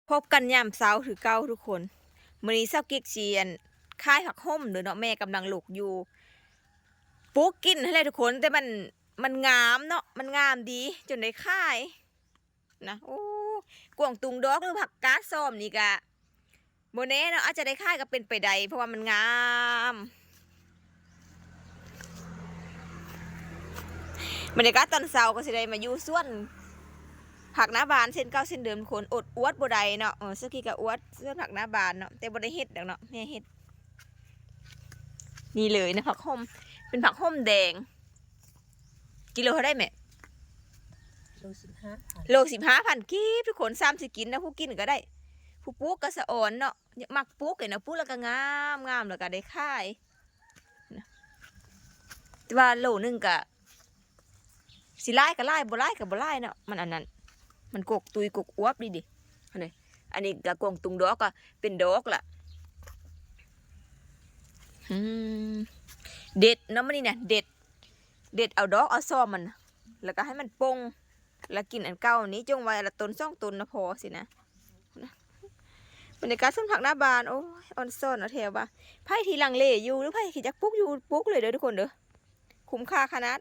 พบกันยามเช้าถือเก้าทุกคนมื้อนี้เช้ากิ๊กเชียนค่ายผักห่มเด้อเนาะแม่กำลังลูกอยู่ปลูกกินให้เลยทุกคนแต่มันงามเนาะมันงามดีจนได้ค่ายนะโอ้กวางตุงดอกหรือผักกาดส้มนี่กะโบเน่เนาะอาจจะได้ค่ายก็เป็นไปได้เพราะว่ามันงามบรรยากาศตอนเช้าก็สิได้มาอยู่สวนผักหน้าบานเส้นเก้าเส้นเดิมคนอดอวดบ่ได้เนาะสักทีก็อวดเส้นผักหน้าบานเนาะแต่บ่ได้เฮ็ดดอกเนาะแม่เฮ็ดนี่เลยนะผักห่มเป็นผักห่มแดงกิโลเท่าได้แม่โล 15,000กีบทุกคน30กินนะผู้กินก็ได้ผู้ปลูกก็สะอ่อนเนาะมักปลูกเนาะปลูกแล้วก็งามแล้วก็ได้ขายแต่ว่าโลนึงก็สิไล่ก็ไล่บ่ไล่ก็บ่ไล่เนาะมันอันนั้นมันกกตุยกกอวบดิอันนี้ก็กวางตุงดอกก็เป็นดอกล่ะเด็ดเนาะมันนี่เนี่ยเด็ดเอาดอกเอาซ้อมมันแล้วก็ให้มันปงแล้วกินอันเก่านี้จงไว้ละต้น2ต้นนะพอสินะบรรยากาศสวนผักหน้าบานโอ้ยออนซ่อนเอาแถวบ้าไผ่ที่ลังเลอยู่หรือไผ่ที่จะปลูกอยู่ปลูกเลยเด้อทุกคนเด้อคุ้มค่าขนาด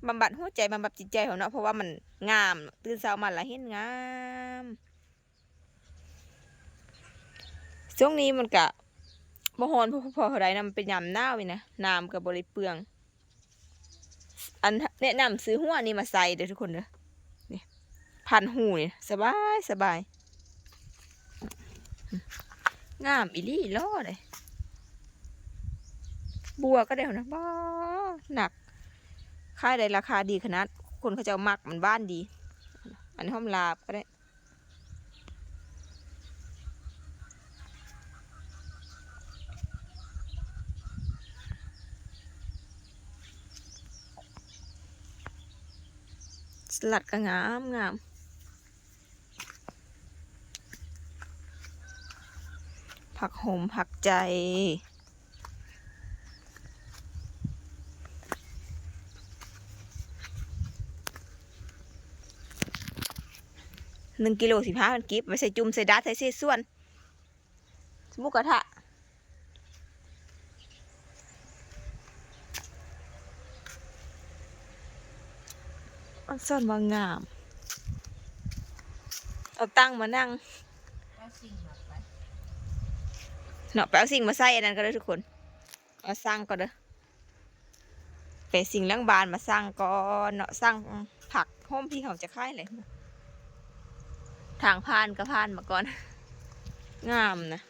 บำบัดหัวใจบำบัดจิตใจของเนาะเพราะว่ามันงามตื่นเช้ามาแล้วเห็นงามช่วงนี้มันกะบ่ฮ้อนพอเท่าใดนะมันเป็นยามหนาวนี่นะน้ำก็บ่ได้เปลืองอันแนะนำซื้อหัวนี่มาใส่เด้อทุกคนเด้อนี่พันหูนี่สบายงามอีหลีล้อเลยบัวก็ได้นะบ้าหนักค่ายได้ราคาดีขนาดคนเขาจะเอามักมันบ้านดีอันนี้ห้อมลาบก็ได้สลัดก็งามผักโหมผักใจ1กิโล15,000กิบไปใส่จุ่มใส่ดัดใส่เศษส่วนหมูกระทะอันซ่อนว่างามเอาตั้งมานั่งเนาะแปลสิ่งมาใส่อันนั้นก็ได้ทุกคนมาสร้างก็เด้อไปสิ่งล้างบานมาสร้างก่อนเนาะสร้างผักห่มที่เขาจะค่ายเลยทางผ่านก็ผ่านมาก่อนงามนะ